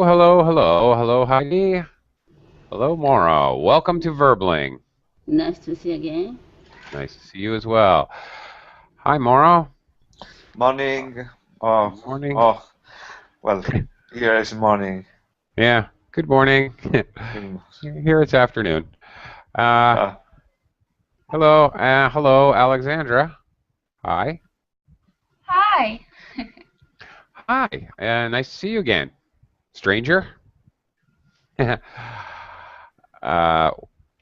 Hello, hello, hello, Heidi. Hello, Maura. Welcome to Verbling. Nice to see you again. Nice to see you as well. Hi, Maura. Morning. Oh, Good morning. oh, well, here is morning. Yeah, good morning. Mm, Here it's afternoon. Uh, Uh, hello, Alexandra. Hi. Hi. Hi. Nice to see you again, stranger. uh,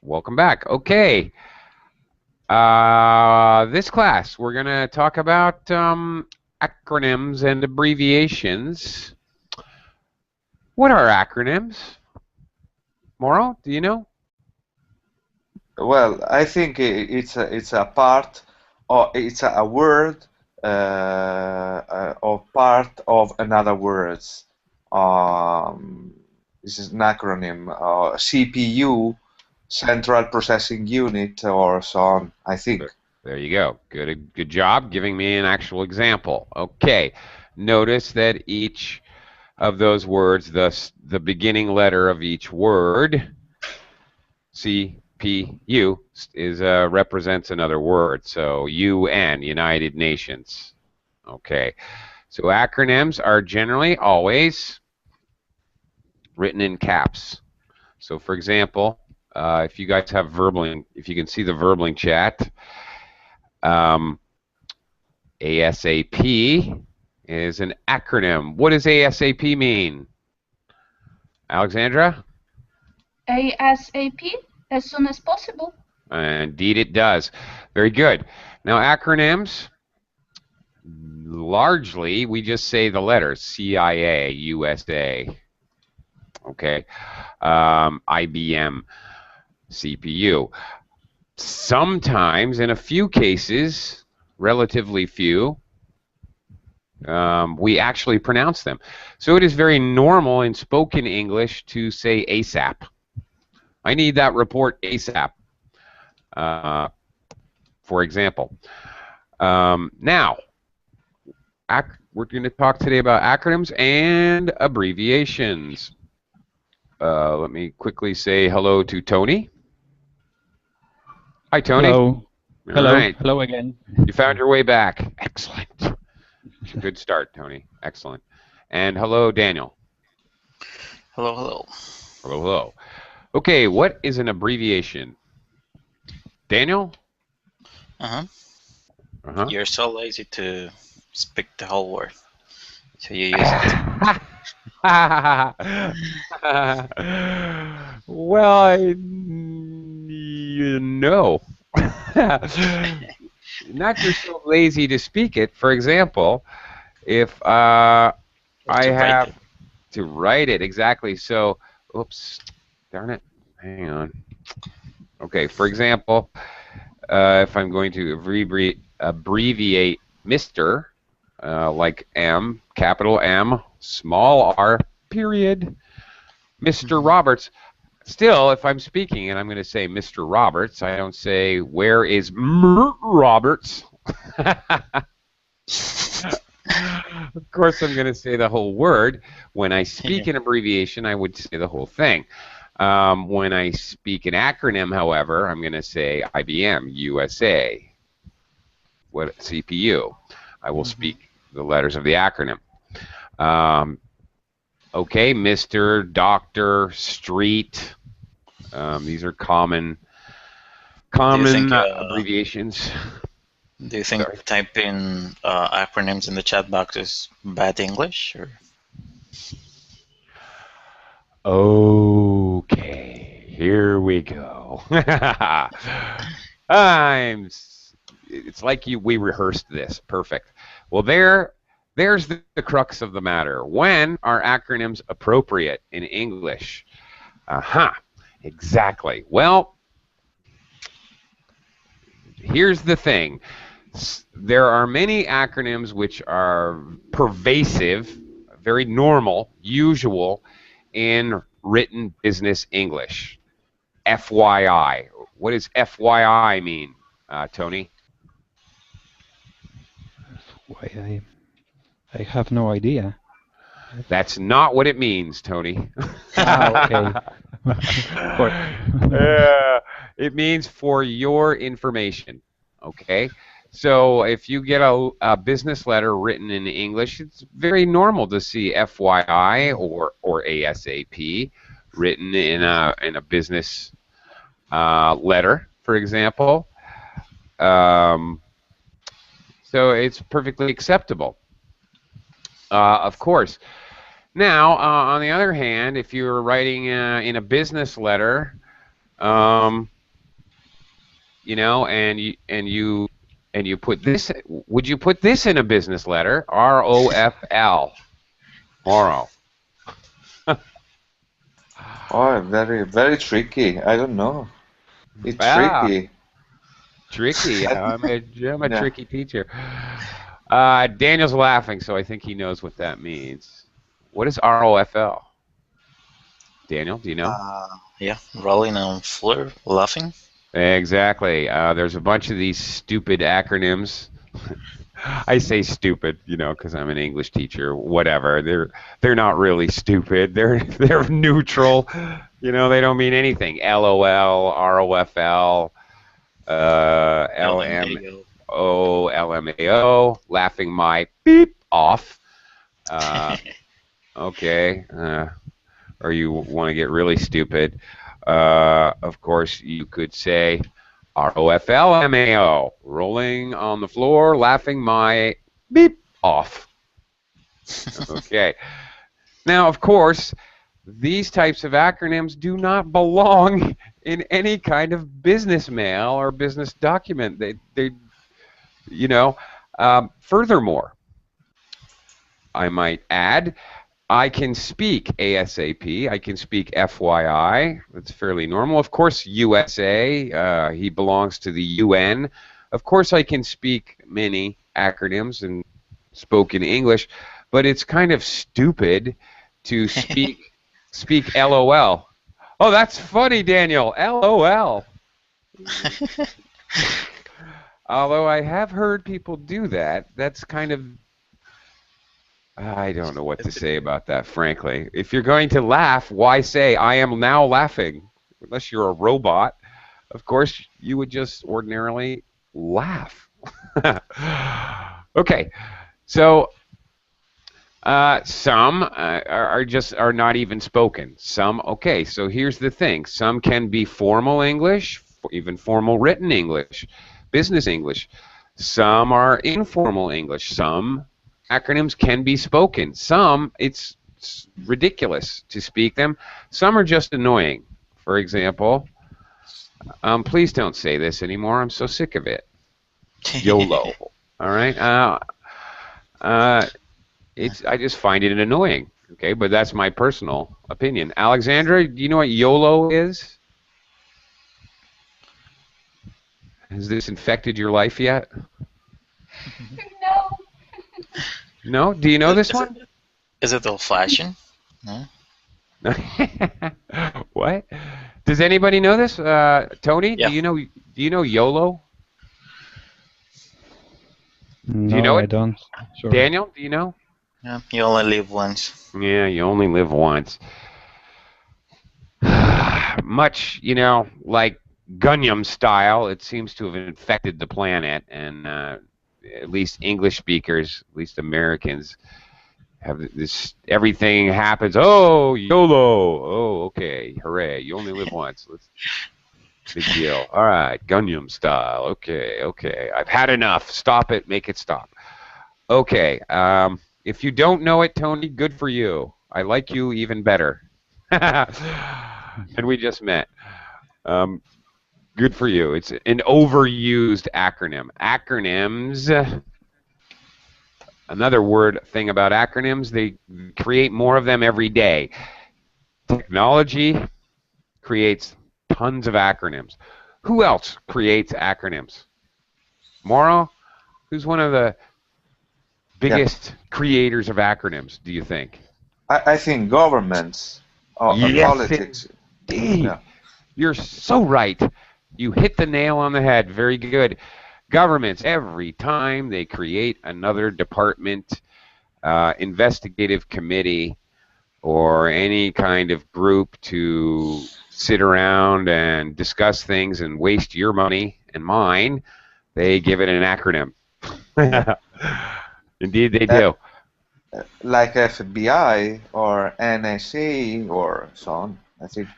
Welcome back. Okay. This class, we're going to talk about acronyms and abbreviations. What are acronyms? Mauro, do you know? well, I think it's a part or it's a word or part of another words. This is an acronym, CPU, Central Processing Unit, or so on, I think. There you go. Good job giving me an actual example. Okay. Notice that each of those words, the beginning letter of each word, CPU, represents another word. So UN, United Nations. Okay. So acronyms are generally always written in caps. So for example, if you guys have Verbling, if you can see the Verbling chat, ASAP is an acronym. What does ASAP mean? Alexandra? ASAP, as soon as possible. Indeed it does. Very good. Now acronyms, largely we just say the letters CIA, USA, okay, IBM, CPU. Sometimes, in a few cases, relatively few, we actually pronounce them. So it is very normal in spoken English to say ASAP. I need that report ASAP, for example. Now, we're going to talk today about acronyms and abbreviations. Let me quickly say hello to Tony. Hi, Tony. Hello. All Hello. right. Hello again. You found your way back. Excellent. Good start, Tony. Excellent. And hello, Daniel. Hello, hello. Hello, hello. Okay, what is an abbreviation? Daniel? You're so lazy to speak the whole word, so you use it. Well, no. Not you're so lazy to speak it. For example, if I have to write it, exactly. So, oops, darn it. Hang on. Okay, for example, if I'm going to abbreviate Mr., like M, capital M, small r, period, Mr. Roberts. Still, if I'm speaking and I'm going to say Mr. Roberts, I don't say, where is Roberts? Of course, I'm going to say the whole word. When I speak an abbreviation, I would say the whole thing. When I speak an acronym, however, I'm going to say IBM, USA, CPU. I will speak the letters of the acronym. Okay, Mr., Doctor, Street. These are common abbreviations. Do you think typing acronyms in the chat box is bad English? Or? Okay, here we go. It's like we rehearsed this. Perfect. Well, there's the crux of the matter. When are acronyms appropriate in English? Exactly. Well, here's the thing. There are many acronyms which are pervasive, very normal, usual in written business English. FYI. What does FYI mean, Tony? Why I have no idea. That's not what it means, Tony. Okay. For It means for your information. Okay? So if you get a business letter written in English, it's very normal to see FYI or ASAP written in a business letter, for example. So it's perfectly acceptable. Of course. Now, on the other hand, if you're writing in a business letter, you know, and you put this, would you put this in a business letter? ROFL. Morrow. Oh, very, very tricky. I don't know. It's tricky. Tricky. I'm a Yeah. tricky teacher. Daniel's laughing, so I think he knows what that means. What is ROFL? Daniel, do you know? Yeah, rolling on floor, laughing. Exactly. There's a bunch of these stupid acronyms. I say stupid, you know, because I'm an English teacher. Whatever. They're not really stupid. They're neutral. You know, they don't mean anything. LOL, ROFL, LMO, LMAO, laughing my beep off. Okay. Or you want to get really stupid. Of course, you could say ROFLMAO, rolling on the floor, laughing my beep off. Okay. Now, of course, these types of acronyms do not belong in any kind of business mail or business document. They you know, furthermore, I might add, I can speak ASAP. I can speak FYI. That's fairly normal. Of course, USA. He belongs to the UN. Of course, I can speak many acronyms and spoken English, but it's kind of stupid to speak LOL. Oh, that's funny, Daniel. LOL. Although I have heard people do that, that's kind of, I don't know what to say about that, frankly. If you're going to laugh, why say, I am now laughing? Unless you're a robot, of course, you would just ordinarily laugh. Okay, so some are not even spoken. Some, okay, so here's the thing. Some can be formal English, even formal written English, business English. Some are informal English. Some acronyms can be spoken. Some, it's ridiculous to speak them. Some are just annoying. For example, please don't say this anymore. I'm so sick of it. YOLO. All right. I just find it annoying. Okay, but that's my personal opinion. Alexandra, do you know what YOLO is? Has this infected your life yet? No. No? Do you know this one? Is it old-fashioned? No? What? Does anybody know this? Tony, Yeah. do you know YOLO? no, Do you know it? I don't. Sorry. Daniel, do you know? Yeah, you only live once. Yeah, you only live once. Much, you know, like Gunyam style, it seems to have infected the planet, and at least English speakers, at least Americans, have this. Everything happens. Oh, YOLO. Oh, okay, hooray! You only live once. Big deal. All right, Gunyam style. Okay, okay. I've had enough. Stop it. Make it stop. Okay. If you don't know it, Tony, good for you. I like you even better. And we just met. Good for you. It's an overused acronym. Acronyms. Another thing about acronyms, they create more of them every day. Technology creates tons of acronyms. Who else creates acronyms? Mauro, who's one of the biggest creators of acronyms, do you think? I think governments or politics. Indeed. Yeah. You're so right. You hit the nail on the head. Very good. Governments, every time they create another department, investigative committee or any kind of group to sit around and discuss things and waste your money and mine, they give it an acronym. Indeed, they do. Like FBI or NSA or so on, I think.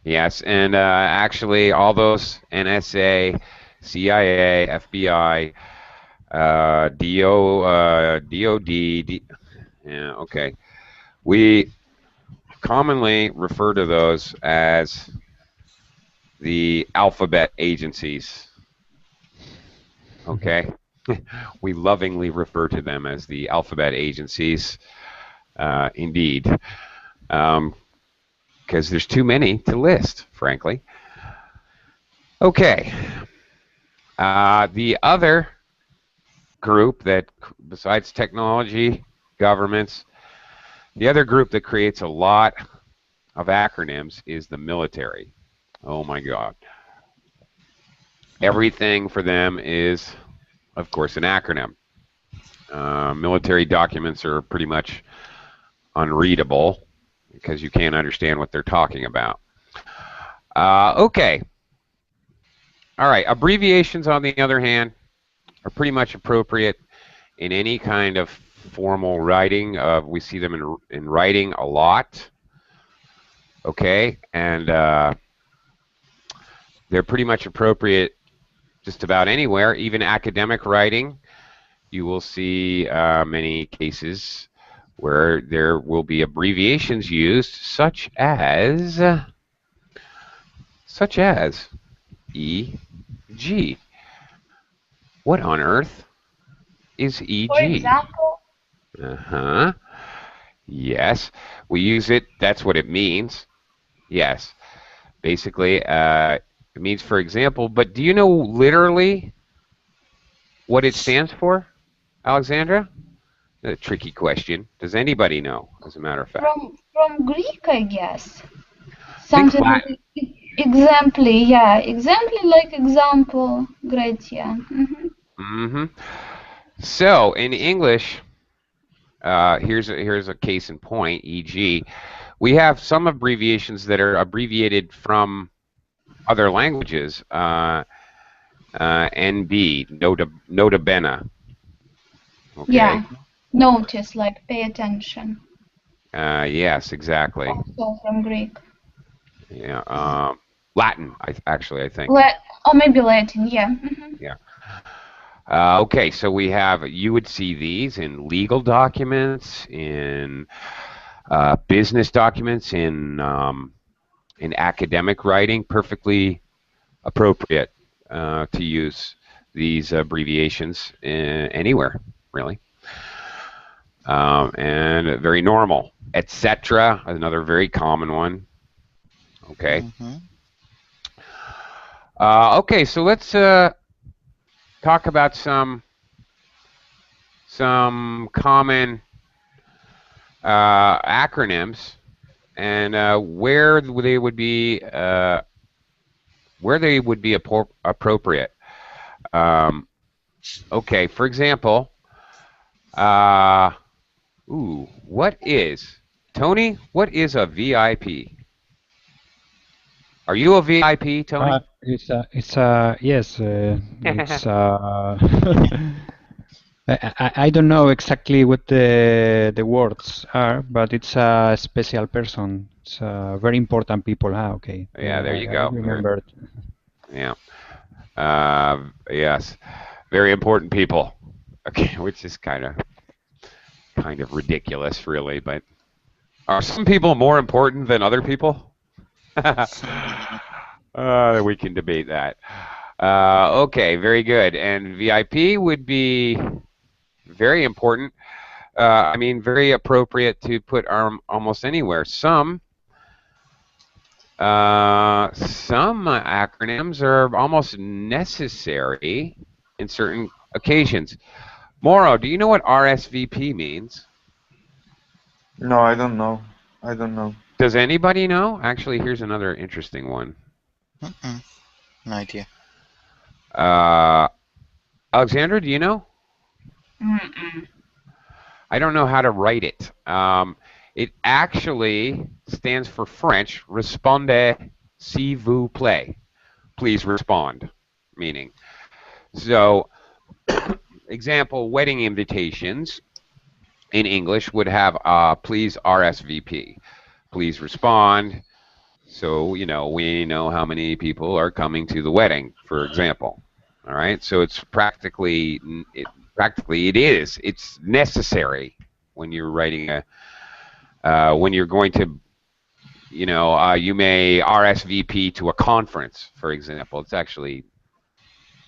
Yes, and actually, all those NSA, CIA, FBI, DOD, yeah, okay. We commonly refer to those as the alphabet agencies. Okay, we lovingly refer to them as the alphabet agencies. Indeed, because there's too many to list, frankly. Okay, the other group that, besides technology, governments, the other group that creates a lot of acronyms is the military. Oh my God. Everything for them is, of course, an acronym. Military documents are pretty much unreadable because you can't understand what they're talking about. Okay. All right. Abbreviations, on the other hand, are pretty much appropriate in any kind of formal writing. We see them in writing a lot. Okay. And they're pretty much appropriate just about anywhere, even academic writing. You will see many cases where there will be abbreviations used, such as EG. What on earth is EG? For example, Uh-huh. Yes, we use it. That's what it means. Yes. Basically, it means for example, but do you know literally what it stands for, Alexandra? A tricky question. Does anybody know, as a matter of fact? from Greek, I guess. Think Something Latin. like exempli, yeah. Exempli like example. Great, yeah. Mm-hmm. So, in English, here's a case in point, e.g., we have some abbreviations that are abbreviated from other languages. NB, nota bene. Okay. Yeah. Notice, like pay attention. Yes, exactly. Also from Greek. Yeah. Latin, I think. Or maybe Latin, yeah. Yeah. Okay, so you would see these in legal documents, in business documents, in academic writing, perfectly appropriate to use these abbreviations anywhere, really. And very normal. Etc., another very common one. Okay. Okay, so let's talk about some common acronyms and where they would be appropriate. Okay, for example, what is Tony? What is a VIP? Are you a VIP, Tony? Yes. It's I don't know exactly what the words are, but it's a special person. It's very important people. Okay. Yeah, there you go. I remembered. Yeah. Yes. Very important people. Okay, which is kind of ridiculous, really. But are some people more important than other people? We can debate that. Okay, very good. And VIP would be very important. I mean, very appropriate to put almost anywhere. Some acronyms are almost necessary in certain occasions. Morrow, do you know what RSVP means? No, I don't know. I don't know. Does anybody know? Actually, here's another interesting one. No idea. Alexandra, do you know? I don't know how to write it. It actually stands for French, Respondez s'il vous plaît. Please respond, meaning. So, example, wedding invitations in English would have please RSVP. Please respond. So, you know, we know how many people are coming to the wedding, for example. All right. So it's practically it's necessary when you're writing when you're going to, you know, you may RSVP to a conference, for example. It's actually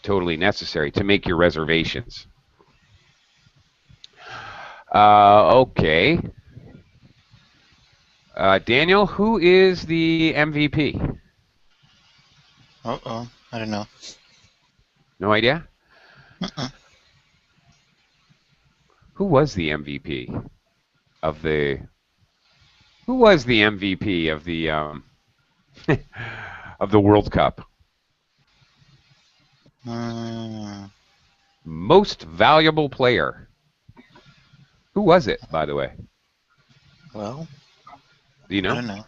totally necessary to make your reservations. Okay. Daniel, who is the MVP? Uh-oh, I don't know. No idea? Uh-uh. Who was the MVP of the Who was the MVP of the of the World Cup? Most valuable player. Who was it, by the way? Well, do you know? I don't know.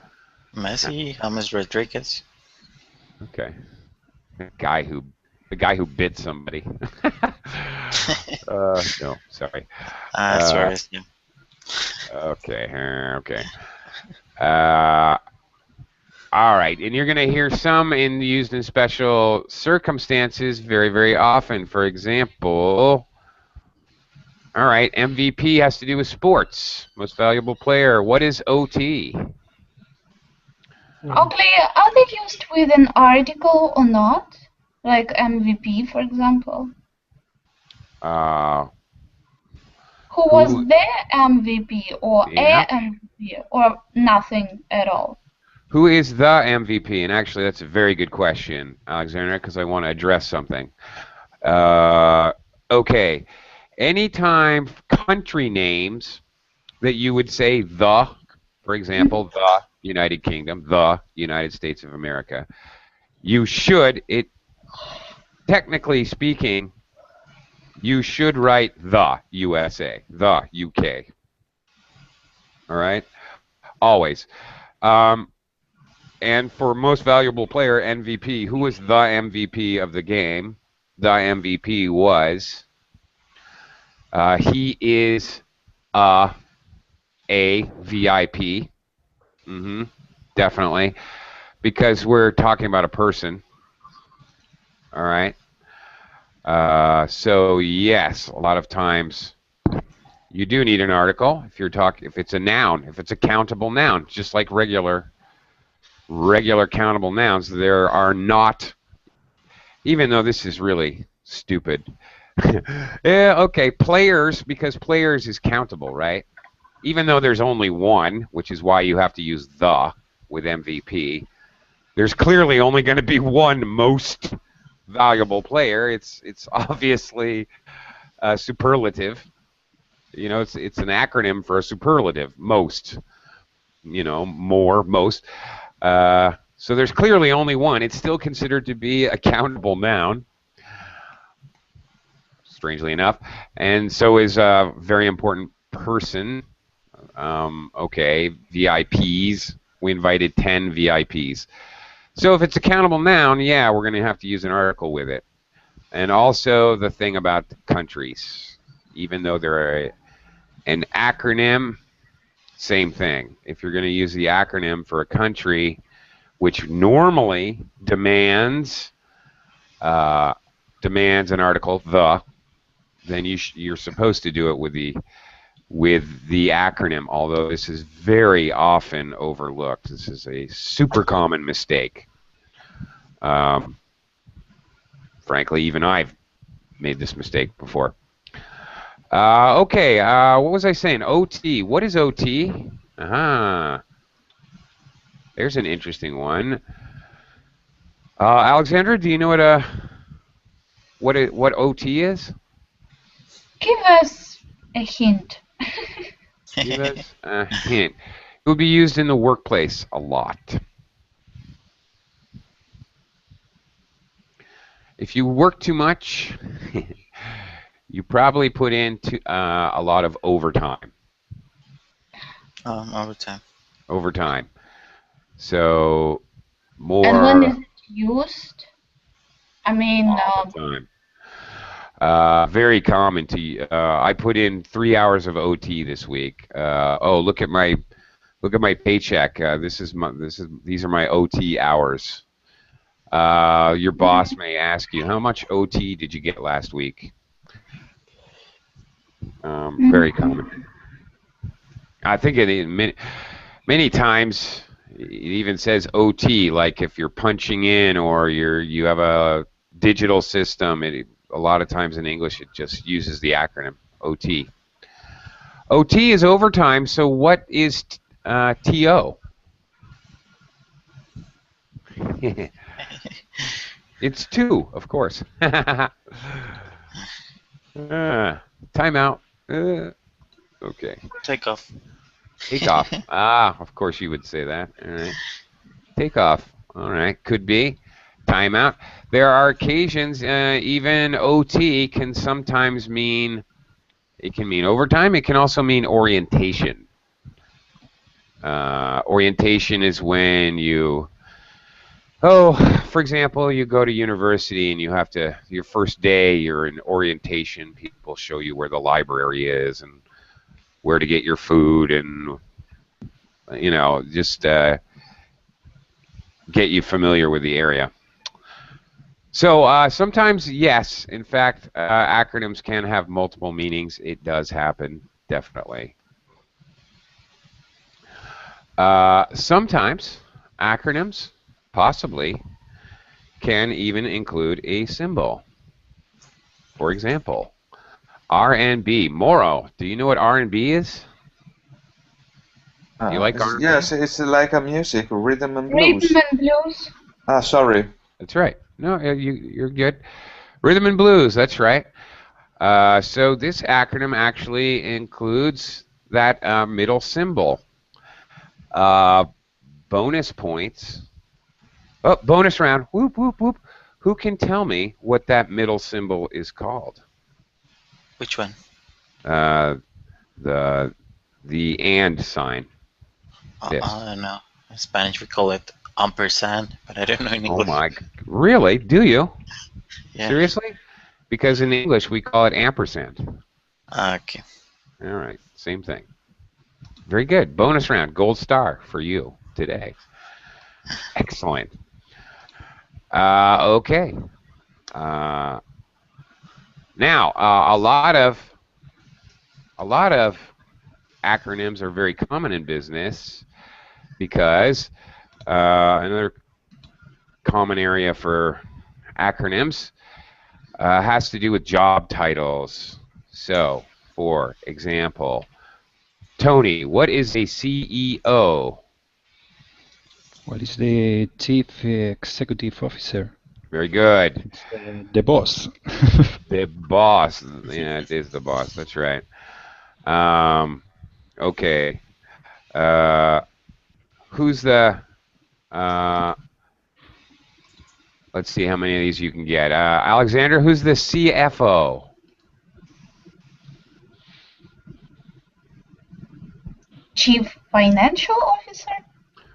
Messi, James Rodriguez. Okay. The guy who bit somebody. No, sorry. Suarez. Yeah. Okay. Okay. All right, and you're going to hear some used in special circumstances very, very often. For example, all right, MVP has to do with sports. Most valuable player. What is OT? Okay, are they used with an article or not? Like MVP, for example. Who was the MVP or a MVP or nothing at all? Who is the MVP? And actually, that's a very good question, Alexandra, because I want to address something. Okay. Anytime country names that you would say the, for example, the United Kingdom, the United States of America, you should, technically speaking, you should write the USA, the UK. All right? Always. And for most valuable player, MVP, who was the MVP of the game? The MVP was, he is a VIP. Definitely. Because we're talking about a person. All right. So yes, a lot of times you do need an article if it's a noun, if it's a countable noun, just like regular countable nouns. There are not, even though this is really stupid. Yeah, okay, players, because players is countable, right? Even though there's only one, which is why you have to use the with MVP, there's clearly only going to be one most valuable player. It's obviously a superlative. You know, it's an acronym for a superlative, most. You know, more, most. So there's clearly only one. It's still considered to be a countable noun, strangely enough, and so is a very important person. Okay, VIPs. We invited 10 VIPs. So if it's a countable noun, yeah, we're going to have to use an article with it. And also the thing about countries, even though they're an acronym, same thing. If you're going to use the acronym for a country, which normally demands an article, then you're supposed to do it with the acronym. Although this is very often overlooked, this is a super common mistake. Frankly, even I've made this mistake before. Okay, what was I saying? OT. What is OT? There's an interesting one. Alexandra, do you know what OT is? Give us a hint. Give us a hint. It would be used in the workplace a lot. If you work too much, You probably put in a lot of overtime. Overtime. Overtime. So more. And when is it used? I mean, all the time. Very common to. I put in 3 hours of OT this week. Oh, look at my paycheck. These are my OT hours. Your boss may ask you, how much OT did you get last week? Very common. I think many times it even says OT, like if you're punching in or you have a digital system. A lot of times in English it just uses the acronym OT. OT is overtime. So what is TO? It's 2, of course. Timeout. Okay. Take off. Take off. Of course you would say that. All right. Take off. All right. Could be. Timeout. There are occasions, even OT can sometimes mean, it can mean overtime. It can also mean orientation. Orientation is when for example, you go to university and you have to, your first day, you're in orientation. People show you where the library is and where to get your food and, just get you familiar with the area. So sometimes, yes, in fact, acronyms can have multiple meanings. It does happen, definitely. Sometimes acronyms possibly can even include a symbol. For example, R&B. Moro, do you know what R&B is? Do you like R&B? Yes, it's like a music, rhythm and blues. Rhythm and blues. Sorry. That's right. No, you're good. Rhythm and blues, that's right. So this acronym actually includes that middle symbol. Bonus points. Oh, bonus round. Whoop, whoop, whoop. Who can tell me what that middle symbol is called? Which one? The and sign. This. I don't know. In Spanish we call it ampersand, but I don't know in English. Oh my! Really? Do you? Yeah. Seriously? Because in English we call it ampersand. Okay. All right. Same thing. Very good. Bonus round. Gold star for you today. Excellent. Okay. Now, a lot of acronyms are very common in business because another common area for acronyms has to do with job titles. So, for example, Tony, what is a CEO? What is the Chief Executive Officer? Very good. It's the boss. The boss. Yeah, it is the boss. That's right. Okay. Who's the... let's see how many of these you can get. Alexander, who's the CFO? Chief Financial Officer.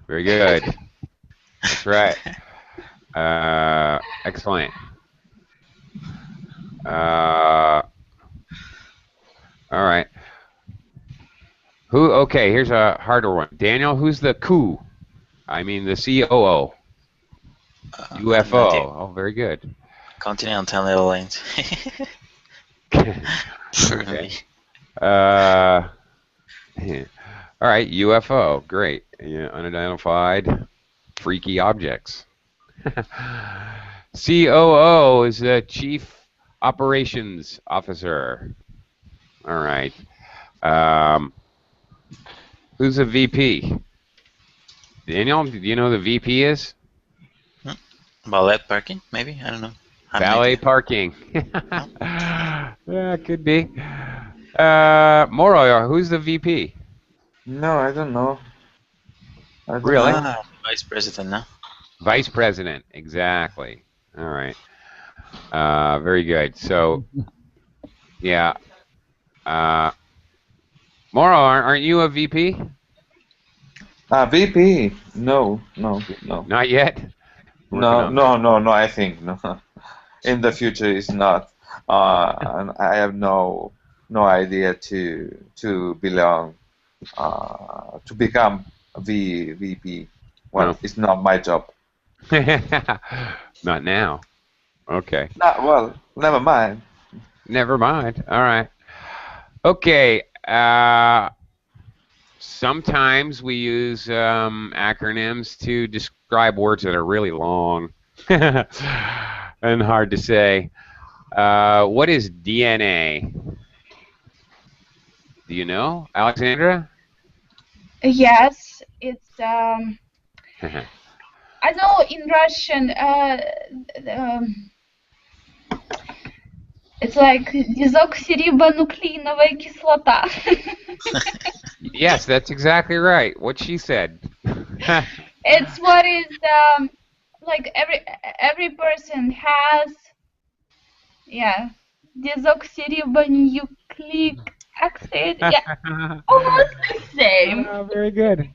Very good. That's right. Excellent. All right. Okay, here's a harder one. Daniel, who's the COO? I mean the COO. UFO. Oh, very good. Continental Airlines. Okay. All right, UFO. Great. Yeah, unidentified freaky objects. COO is the Chief Operations Officer. All right. Who's a VP? Daniel, do you know who the VP is? Valet parking, maybe? I don't know. Valet parking. Yeah, could be. Moro, who's the VP? No, I don't know. Really? Vice President, no? Vice President, exactly. All right. Very good. So, Yeah. Moro, aren't you a VP? VP? No, no, no. Not yet. Working No, on that. no, no, no, I think no. In the future is not. And I have no idea to belong to become VP. Well, No. it's not my job. Not now. Okay. Not well, never mind. Never mind. All right. Okay. Sometimes we use acronyms to describe words that are really long and hard to say. What is DNA? Do you know, Alexandra? Yes, it's I know in Russian it's like desoxyribonucleiновая кислота. Yes, that's exactly right. What she said. It's what is like every person has, yeah, desoxyribonucleic acid. Yeah, almost the same. Very good.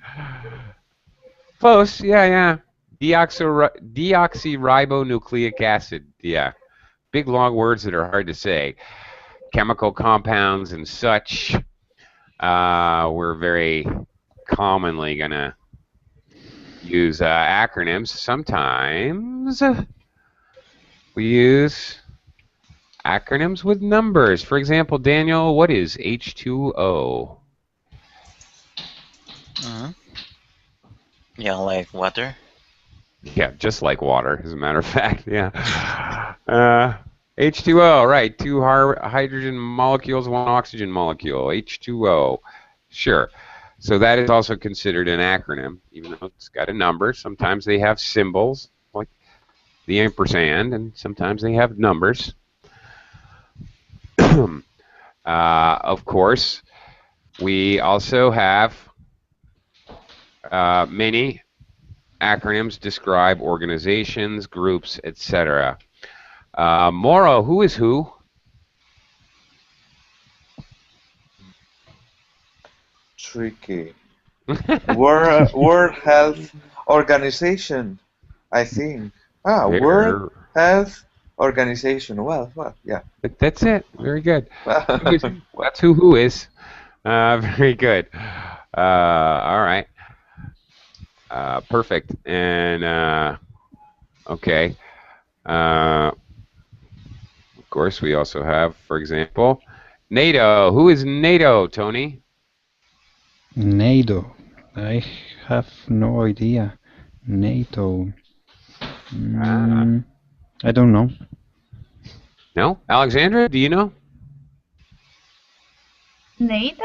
Close. Yeah, yeah. Deoxyribonucleic acid. Yeah. Big long words that are hard to say. Chemical compounds and such. We're very commonly going to use acronyms. Sometimes we use acronyms with numbers. For example, Daniel, what is H2O? Yeah, like water. Yeah, just like water, as a matter of fact. Yeah. H2O, right. Two hydrogen molecules, one oxygen molecule. H2O. Sure. So that is also considered an acronym, even though it's got a number. Sometimes they have symbols, like the ampersand, and sometimes they have numbers. Of course, we also have many acronyms describe organizations, groups, etc. Moro, who is who? Tricky. World Health Organization, I think. World Health Organization. Well, yeah. That's it. Very good. That's who is. Very good. All right. Perfect. And okay. Of course, we also have, for example, NATO. Who is NATO, Tony? NATO. I have no idea. NATO. I don't know. No? Alexandra, do you know? NATO?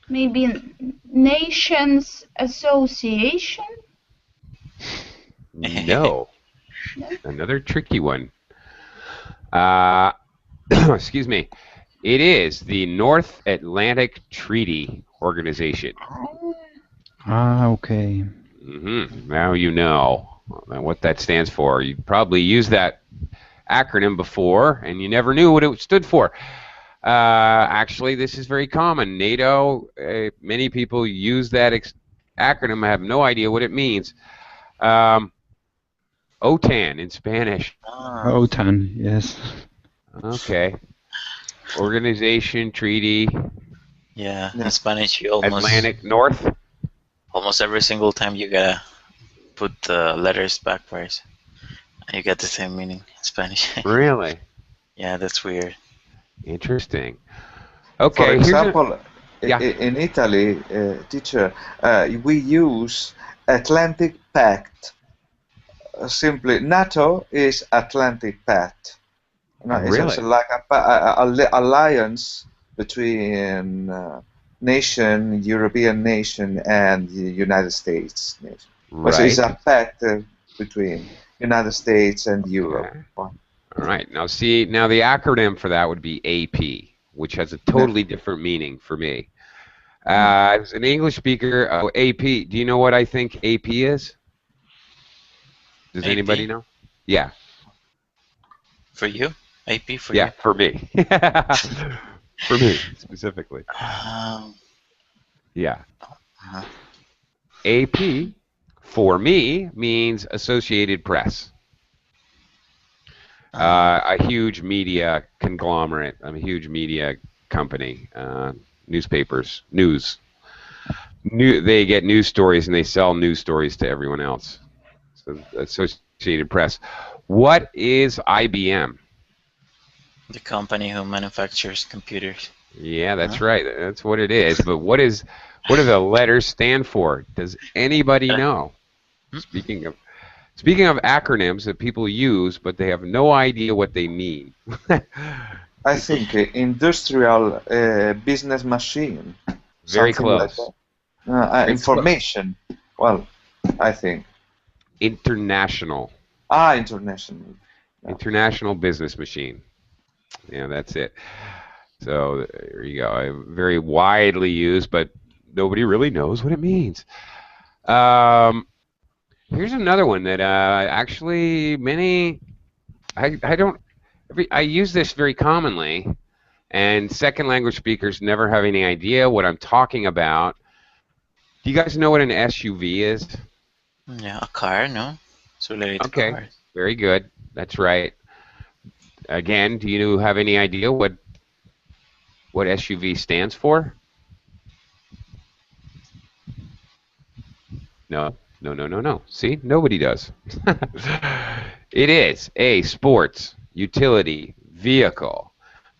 Maybe Nations Association? No. Another tricky one. Excuse me. It is the North Atlantic Treaty Organization. Okay. Now you know what that stands for. You probably used that acronym before, and you never knew what it stood for. Actually, this is very common. NATO, many people use that acronym. I have no idea what it means. Ohtan in Spanish. Ohtan, yes. Okay. Organization, treaty. Yeah, in Spanish you Atlantic North. Almost every single time you gotta put the letters backwards, and you get the same meaning in Spanish. Really? Yeah, that's weird. Interesting. Okay. For example, in Italy, teacher, we use Atlantic Pact. Simply, Nato is Atlantic Pact. No, it's like a alliance between European nation, and the United States nation. Right. So it's a pact between United States and Europe. All right. Now, see, now the acronym for that would be AP, which has a totally different meaning for me. As an English speaker, AP, do you know what I think AP is? Does AP? anybody know? Yeah. For you? AP for Yeah, you? for me. For me, specifically. Yeah. Uh-huh. AP, for me, means Associated Press. A huge media conglomerate, a huge media company, newspapers, news. They get news stories and they sell news stories to everyone else. So Associated Press. What is IBM? The company who manufactures computers. Yeah, that's right. That's what it is. But what do the letters stand for? Does anybody know? Speaking of acronyms that people use, but they have no idea what they mean. I think industrial business machine. Very Something like close. that. Information. Well, I think. International. International. Yeah. International business machine. Yeah, that's it. So there you go. Very widely used, but nobody really knows what it means. Here's another one that actually I use this very commonly, and second language speakers never have any idea what I'm talking about. Do you guys know what an SUV is? Yeah, a car, no? It's related to Okay, cars. very good. That's right. Again, do you have any idea what SUV stands for? No. See, nobody does. It is a sports utility vehicle.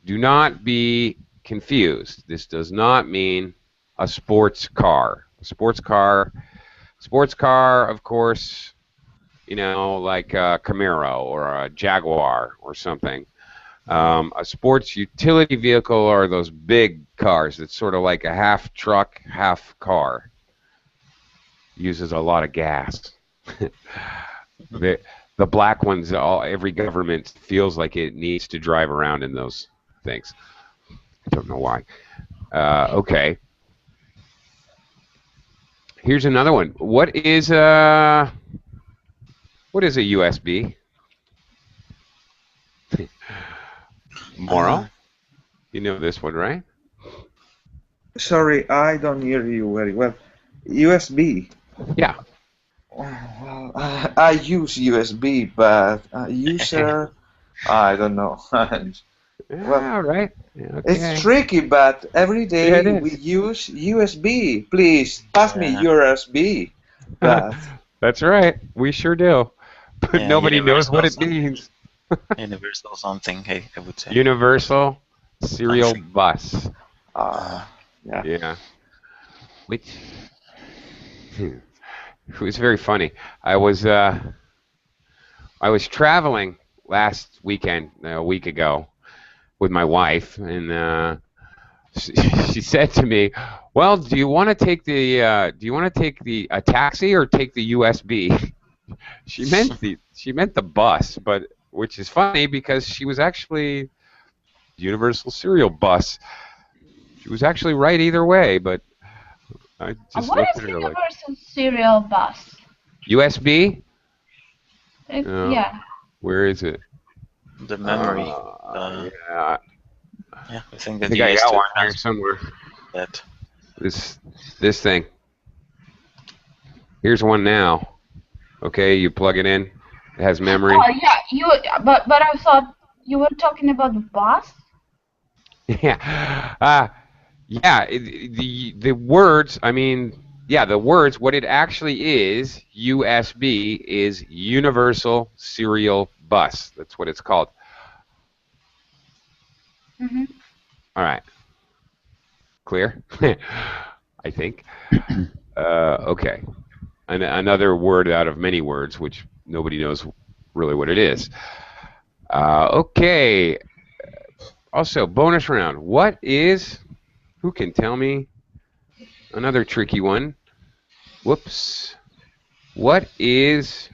Do not be confused. This does not mean a sports car. A sports car, of course, like a Camaro or a Jaguar or something. A sports utility vehicle are those big cars. It's sort of like a half truck, half car. Uses a lot of gas. The black ones, every government feels like it needs to drive around in those things. I don't know why. Okay. Here's another one. What is a USB? Moral? You know this one, right? Sorry, I don't hear you very well. USB. Yeah. Well, I use USB, but user, I don't know. Well, all right. Okay. It's tricky, but every day we use USB. Please pass me USB. But that's right. We sure do. But nobody knows what it means. Universal something, hey, I would say. Universal serial bus. Yeah. Which it was very funny. I was traveling last weekend, a week ago, with my wife, and she said to me, "Well, do you want to take a taxi or take the USB?" She meant the bus, but which is funny because she was actually Universal Serial Bus. She was actually right either way, but I just what looked is at her like Universal Serial Bus? USB. Yeah. Where is it? The memory. Yeah. Yeah, I think that I think I got one here somewhere. That. This thing. Here's one now. Okay, you plug it in. It has memory. Oh yeah, but I thought you were talking about the bus. Yeah. Yeah. The words. I mean, yeah, the words. What it actually is, USB, is Universal Serial Bus. That's what it's called. Mm-hmm. All right. Clear? I think. Okay. Another word out of many words, which nobody knows really what it is. Okay. Also, bonus round. Who can tell me? Another tricky one. Whoops. Here's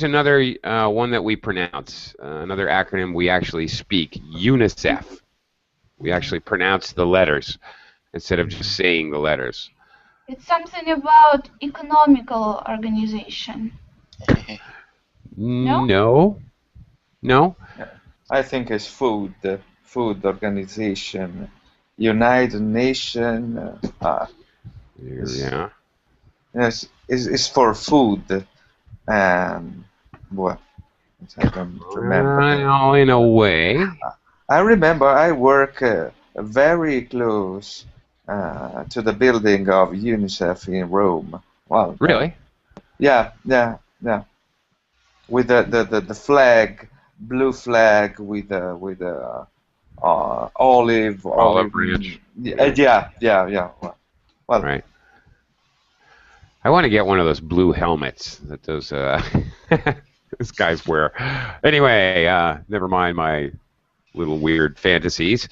another one that we pronounce. Another acronym we actually speak. UNICEF. We actually pronounce the letters instead of just saying the letters. It's something about economical organization. No. No. I think it's food organization, United Nations. Yeah. Yes, it's for food, and what? I don't remember. Well, in a way. I remember I work very close to the building of UNICEF in Rome. Well, Really? yeah. With the flag, blue flag with olive branch. yeah. Well, Right. I want to get one of those blue helmets that those those guys wear. Anyway, never mind my little weird fantasies.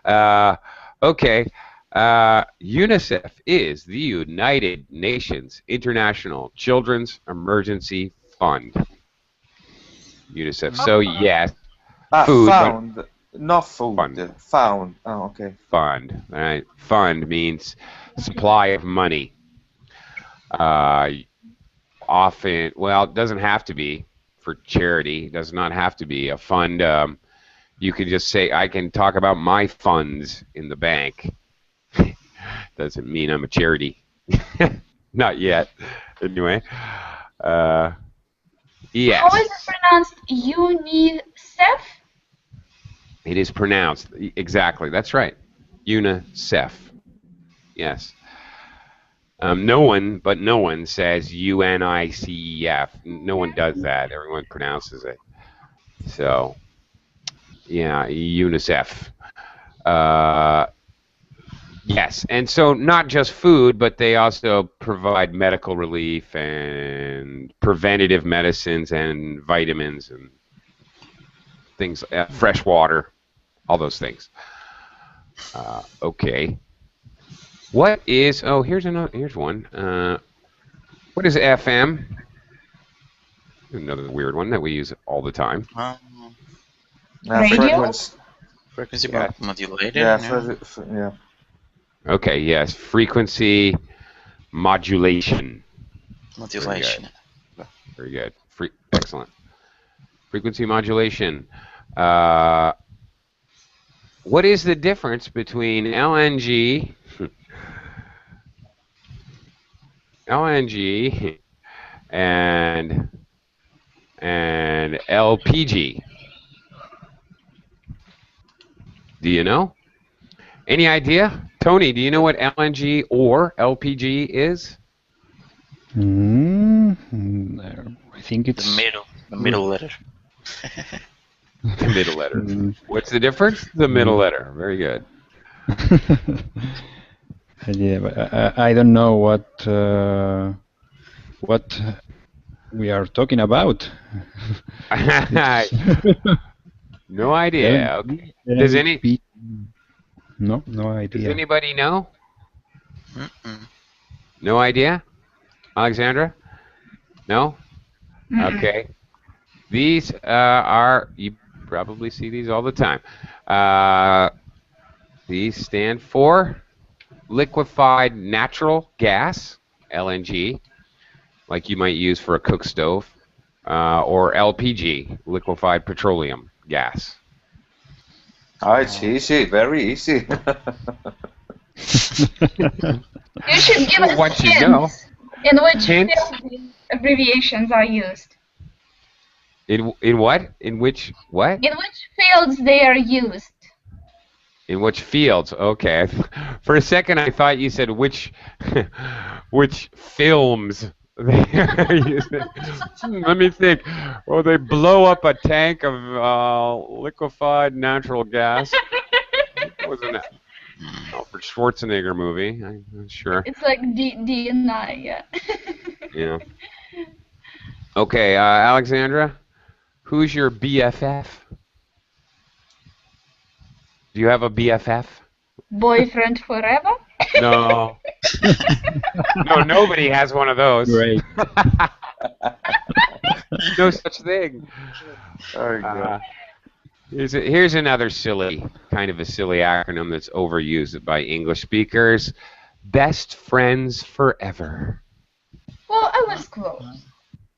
Okay. UNICEF is the United Nations International Children's Emergency Fund. UNICEF. So yes, food. found, not food. Fund. Found. Oh, okay. Fund. All right. Fund means supply of money. Often, well, it doesn't have to be for charity. It does not have to be a fund. You can just say, I can talk about my funds in the bank. Doesn't mean I'm a charity. Not yet. Anyway. Yes. How is it pronounced? UNICEF? It is pronounced. Exactly. That's right. UNICEF. Yes. No one says UNICEF. No one does that. Everyone pronounces it. So, yeah, UNICEF. Yes, and so not just food, but they also provide medical relief and preventative medicines and vitamins and things, fresh water, all those things. Okay. What is? Oh, here's one. What is FM? Another weird one that we use all the time. Radio? Frequency Yeah. modulator. Yeah. Okay. Yes. Frequency modulation. Modulation. Very good. Excellent. Frequency modulation. What is the difference between LNG and LPG? Do you know? Any idea? Tony, do you know what LNG or LPG is? I think it's The middle letter. The middle letter. What's the difference? The middle letter. Very good. Yeah, but I don't know what we are talking about. No idea. Okay. Does No idea. Does anybody know? Mm-mm. No idea? Alexandra? No? Okay. These you probably see these all the time. These stand for liquefied natural gas, LNG, like you might use for a cook stove, or LPG, liquefied petroleum gas. Oh, it's easy, very easy. You should give us Once you hints know. in which Hints? field these abbreviations are used. In what? In which what? In which fields they are used. In which fields? Okay. For a second, I thought you said which films they are using. Let me think. Well, they blow up a tank of liquefied natural gas. Wasn't it? Alfred Schwarzenegger movie. I'm not sure. It's like D&I, yeah. Yeah. Okay, Alexandra, who's your BFF? Do you have a BFF? Boyfriend forever? No. No, nobody has one of those. Great. No such thing. Very good. Here's another kind of a silly acronym that's overused by English speakers. Best friends forever. Well, I was close.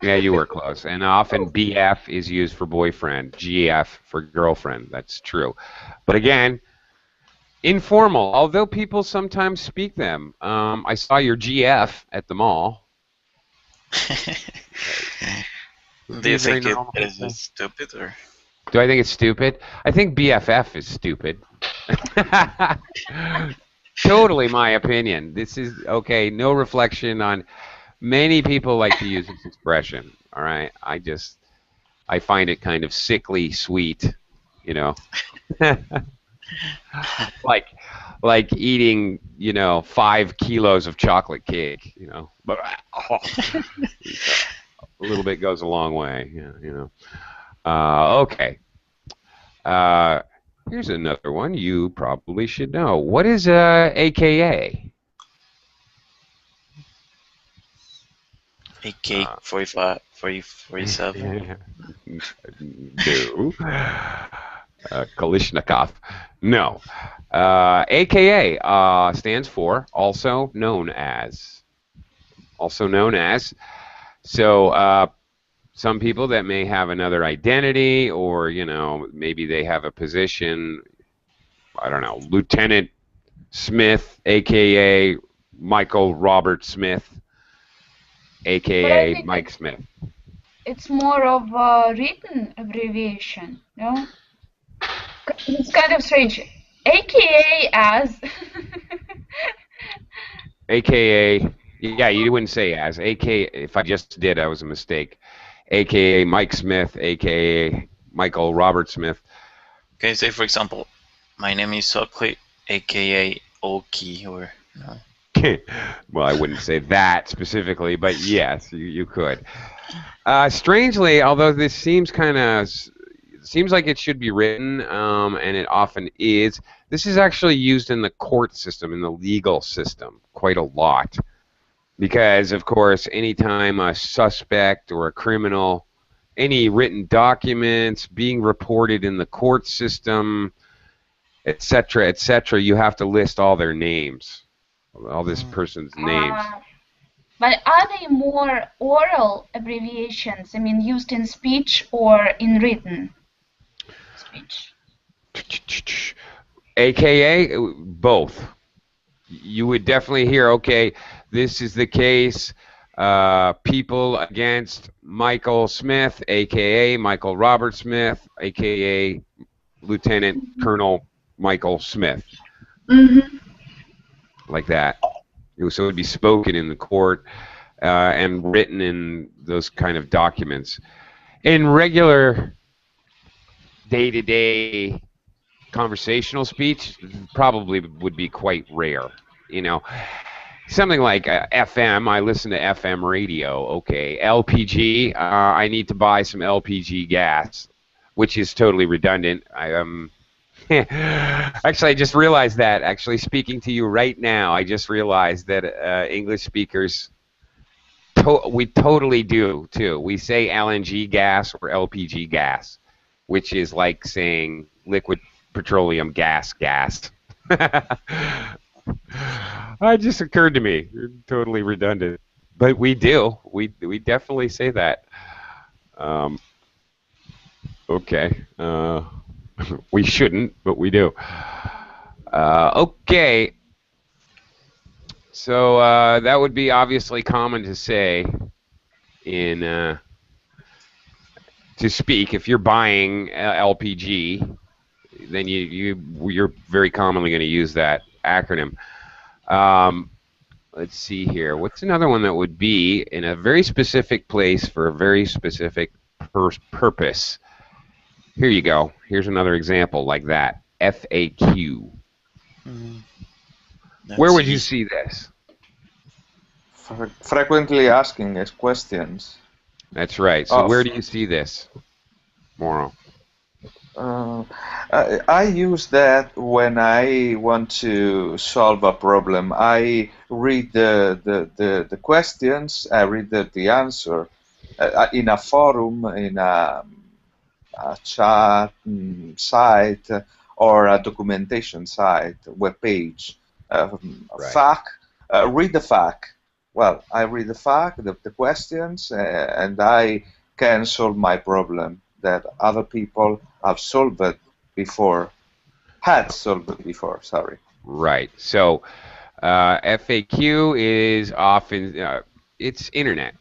Yeah, you were close. And often BF is used for boyfriend, GF for girlfriend. That's true. But again, informal, although people sometimes speak them. I saw your GF at the mall. Do you think it is stupid, or? Do I think it's stupid? I think BFF is stupid. Totally my opinion. This is, okay, no reflection on, many people like to use this expression, all right? I find it kind of sickly sweet, you know. like eating, 5 kilos of chocolate cake, But a little bit goes a long way, okay. Here's another one you probably should know. What is AKA? AK 45, 40, 47. No. Kalishnikov. No. AKA stands for also known as. Also known as. So some people that may have another identity, or maybe they have a position, I don't know, Lieutenant Smith, AKA Michael Robert Smith, AKA Mike Smith. It's more of a written abbreviation, no? It's kind of strange. AKA as. AKA, yeah, you wouldn't say as. AKA, if I just did, I was a mistake. AKA Mike Smith, AKA Michael Robert Smith. Can you say, for example, my name is Sockley, AKA Oki, or no? Well, I wouldn't say that specifically, but yes, you could. Strangely, although this seems like it should be written, and it often is, this is actually used in the court system, in the legal system, quite a lot. Because, of course, anytime a suspect or a criminal, any written documents being reported in the court system, etc., you have to list all their names, all this person's names. But are they more oral abbreviations? I mean, used in speech or in written speech? AKA both. You would definitely hear, okay, this is the case, people against Michael Smith, AKA Michael Robert Smith, AKA Lieutenant Colonel Michael Smith. Mm-hmm. Like that. So it would be spoken in the court and written in those kind of documents. In regular day-to-day conversational speech, probably would be quite rare. Something like FM, I listen to FM radio, okay. LPG, I need to buy some LPG gas, which is totally redundant. Actually, I just realized that, actually, speaking to you right now, I just realized that English speakers, we totally do, too. We say LNG gas or LPG gas, which is like saying liquid petroleum gas. It just occurred to me. You're totally redundant. But we do. We definitely say that. Okay. We shouldn't, but we do. Okay. So that would be obviously common to say in to speak. If you're buying LPG, then you're very commonly going to use that acronym. Let's see here. What's another one that would be in a very specific place for a very specific purpose? Here you go. Here's another example like that. FAQ. Where would you see this? Frequently asking us questions. That's right. So where do you see this, Mauro? I use that when I want to solve a problem. I read the questions, I read the answer in a forum, in a chat site, or a documentation site, web page. Right. Read the FAQ. well, I read the fact, the questions, and I can solve my problem that other people have solved it before, had solved it before, sorry. Right. So FAQ is often, it's internet,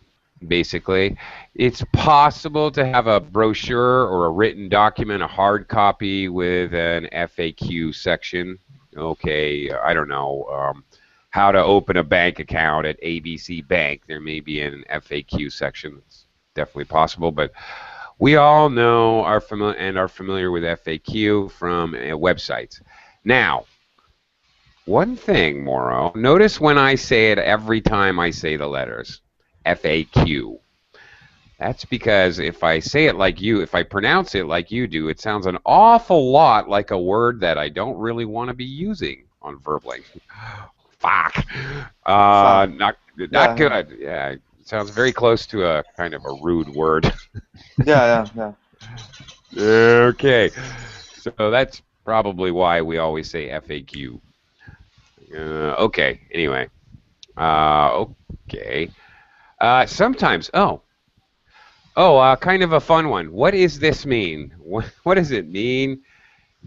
basically. It's possible to have a brochure or a written document, a hard copy with an FAQ section. Okay, I don't know, how to open a bank account at ABC Bank. There may be an FAQ section. It's definitely possible, but we all know are familiar with FAQ from websites. Now, one thing, Mauro, notice when I say it every time I say the letters, FAQ. That's because if I say it like you, if I pronounce it like you do, it sounds an awful lot like a word that I don't really want to be using on Verbling. Fuck. Not good. Yeah, it sounds very close to a kind of a rude word. Yeah. Okay. So that's probably why we always say FAQ. Okay. Anyway. Okay. Sometimes. Kind of a fun one. What does this mean? What does it mean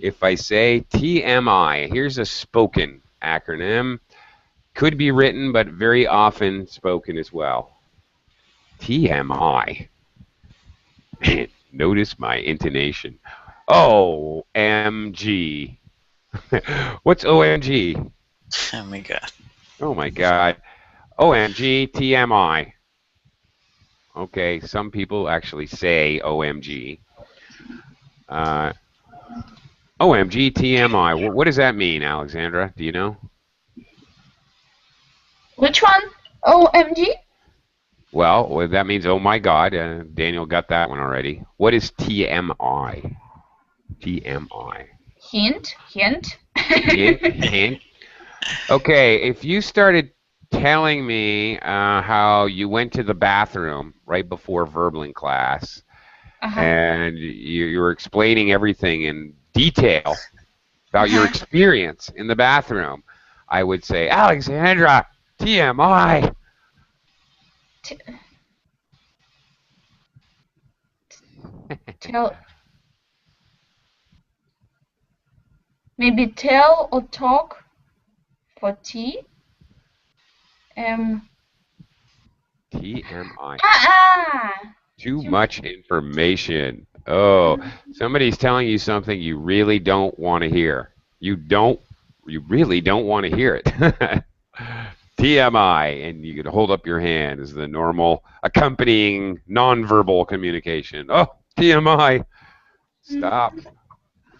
if I say TMI? Here's a spoken acronym. Could be written, but very often spoken as well. TMI. Notice my intonation. OMG. What's OMG? Oh my god. Oh my god. OMG TMI. Okay, some people actually say OMG. OMG TMI. What does that mean, Alexandra? Do you know? Which one? OMG? Well, that means oh my god. Daniel got that one already. What is TMI? TMI. Hint? Hint. Okay, if you started telling me how you went to the bathroom right before Verbling class, and you were explaining everything in detail about your experience in the bathroom, I would say, Alexandra, TMI. Maybe tell or talk for T. TMI. Too Too much information. Oh, somebody's telling you something you really don't want to hear. You really don't want to hear it. TMI, and you could hold up your hand as the normal accompanying nonverbal communication. Oh, TMI. Stop.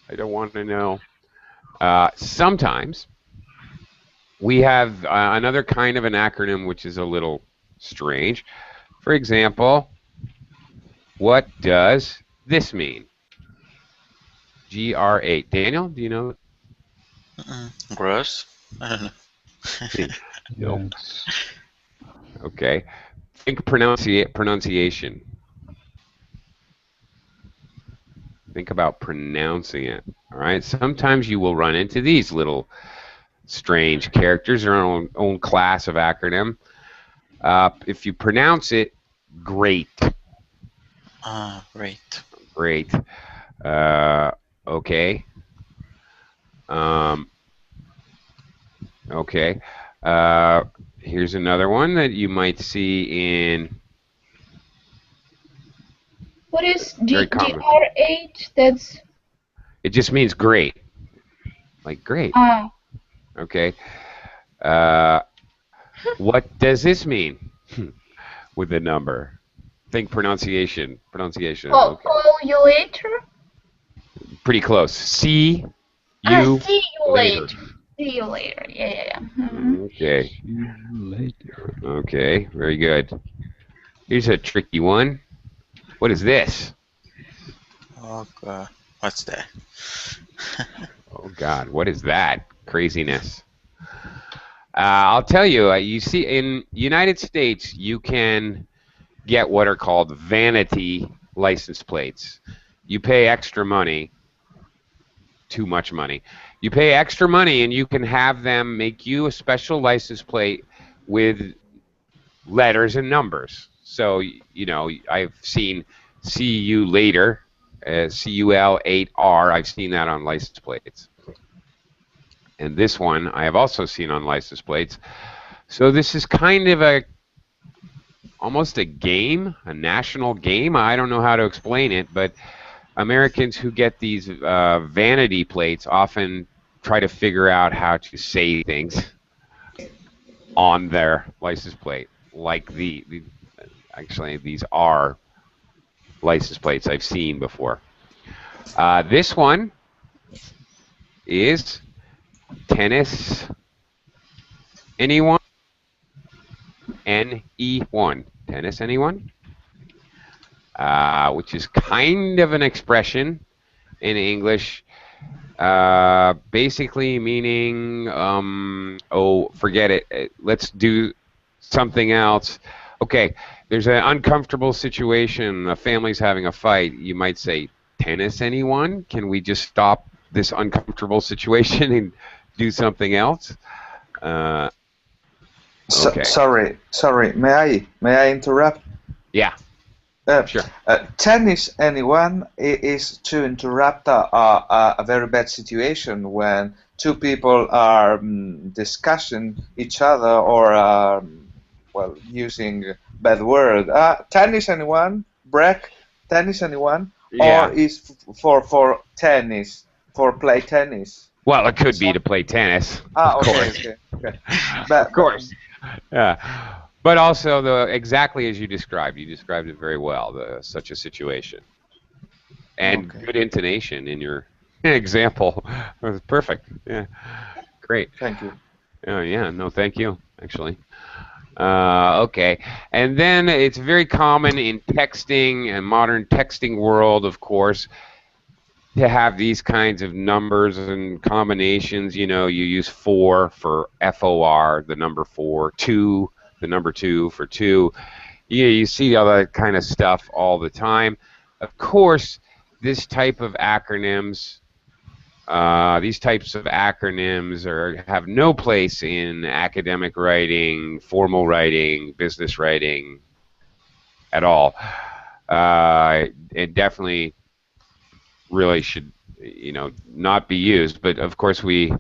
I don't want to know. Sometimes we have another kind of an acronym which is a little strange. For example, what does this mean? Gr8. Daniel, do you know it? Gross? I don't know. Nope. Okay. Think pronunciation. Think about pronouncing it. All right. Sometimes you will run into these little strange characters, their own class of acronym. If you pronounce it, great. Great. Great. Okay. Okay. Here's another one that you might see in. What is Dtr8? That's. It just means great. Like great. Okay. What does this mean? With the number. Think pronunciation. Pronunciation. Okay. Call you later? Pretty close. See you later. See you later. Yeah. Okay. See you later. Okay, very good. Here's a tricky one. What is this? Oh god. What's that? Oh god, what is that? Craziness. I'll tell you, you see, in United States, you can get what are called vanity license plates. You pay extra money, too much money. You pay extra money and you can have them make you a special license plate with letters and numbers. So, you know, I've seen See You Later, CUL8R. I've seen that on license plates. And this one I have also seen on license plates. So this is kind of almost a game, a national game. I don't know how to explain it, but Americans who get these vanity plates often try to figure out how to say things on their license plate. Like actually, these are license plates I've seen before. This one is tennis anyone? NE1. Tennis anyone? Which is kind of an expression in English, basically meaning, oh, forget it. Let's do something else. Okay, there's an uncomfortable situation. A family's having a fight. You might say, tennis anyone? Can we just stop this uncomfortable situation and do something else? Okay. Sorry. May I interrupt? Yeah. Sure. Tennis anyone is to interrupt a very bad situation when two people are discussing each other or well, using bad word. Tennis anyone? Break. Tennis anyone? Yeah. Or is for tennis, for play tennis? Well, it could be to play tennis. Of course. Okay. Of course. Yeah. But also, exactly as you described it very well, such a situation. And good intonation in your example. It was perfect. Yeah. Great. Thank you. Yeah, no, thank you, actually. Okay. And then it's very common in texting and modern texting world, of course, to have these kinds of numbers and combinations. You know, you use 4 for FOR, the number 4, 2, the number 2 for 2. You see all that kind of stuff all the time. Of course, this type of acronyms, these types of acronyms have no place in academic writing, formal writing, business writing at all. It definitely really should, you know, not be used. But of course, you're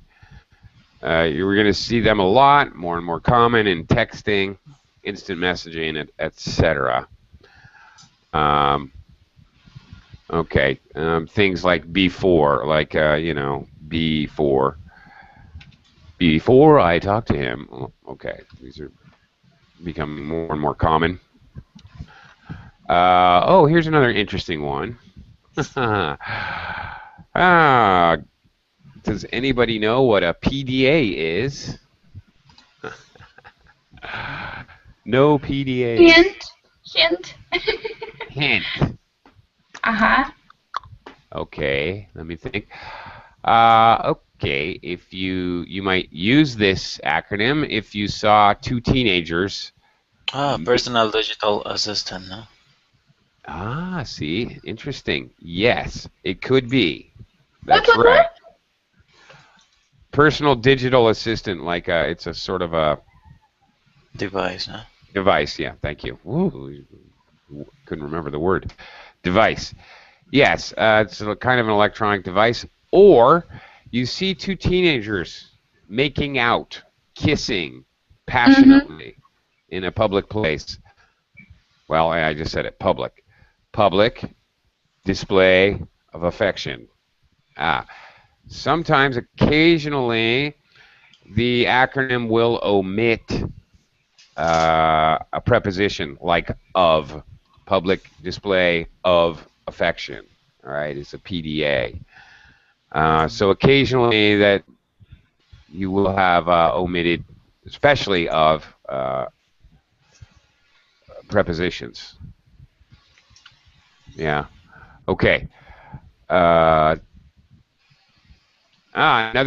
going to see them a lot, more and more common in texting, instant messaging, etc. Okay, things like before, like you know, before I talk to him. Okay, these are becoming more and more common. Oh, here's another interesting one. Does anybody know what a PDA is? No PDA. Hint. Hint. Uh-huh. Okay, let me think. Okay, if you might use this acronym if you saw two teenagers. Personal digital assistant, no? See, interesting. Yes, it could be. That's right. Personal digital assistant, like it's a sort of a device, no? Device, yeah. Thank you. Ooh, couldn't remember the word. Device. Yes, it's a kind of an electronic device. Or you see two teenagers making out, kissing passionately in a public place. Well, I just said it. Public. Public display of affection. Sometimes, occasionally, the acronym will omit a preposition like of. Public display of affection. All right, it's a PDA. So occasionally that you will have omitted, especially of prepositions. Yeah. Okay. Another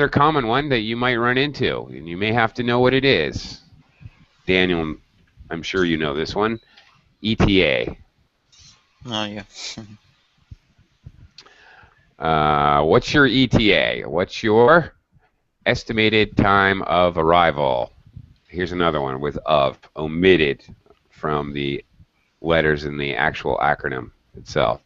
common one that you might run into, and you may have to know what it is. Daniel, I'm sure you know this one. ETA. Oh, yeah. What's your ETA? What's your estimated time of arrival? Here's another one with of, omitted. from the letters in the actual acronym itself.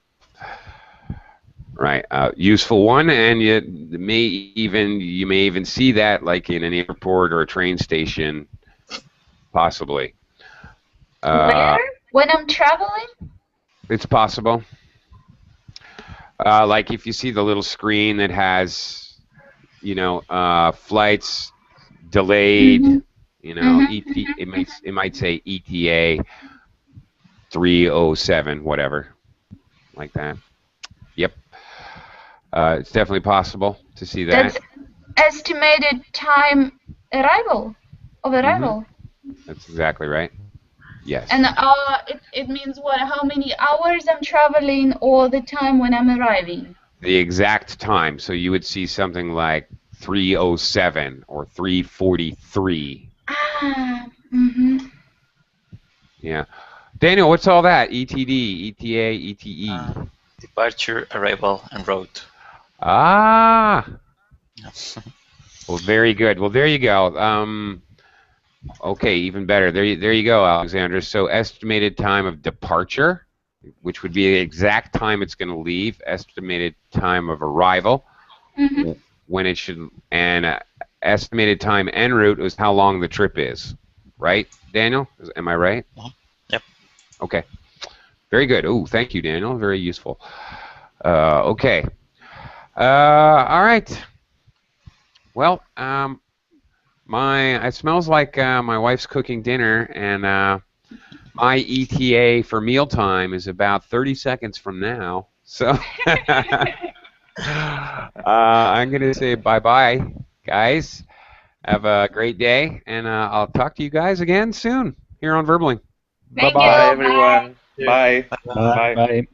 Right, useful one, and you may even see that like in an airport or a train station, possibly. Where? When I'm traveling? It's possible. Like if you see the little screen that has, flights delayed, it might say ETA 307, whatever, like that. Yep. It's definitely possible to see that. That's estimated time of arrival. That's exactly right. Yes. And it means what? How many hours I'm traveling, or the time when I'm arriving? The exact time. So you would see something like 307 or 343. Yeah. Daniel, what's all that? ETD, ETA, ETE. Departure, arrival, and route. Ah. Well, very good. Well, there you go. Okay, even better. There you go, Alexander. So estimated time of departure, which would be the exact time it's going to leave. Estimated time of arrival, when it should, and estimated time en route is how long the trip is. Right, Daniel? Am I right? Yep. Okay. Very good. Oh, thank you, Daniel. Very useful. Okay. All right. Well, it smells like my wife's cooking dinner, and my ETA for mealtime is about 30 seconds from now. So I'm going to say bye-bye, guys. Have a great day, and I'll talk to you guys again soon here on Verbling. Thank Bye, you. everyone. Bye. Bye. Bye.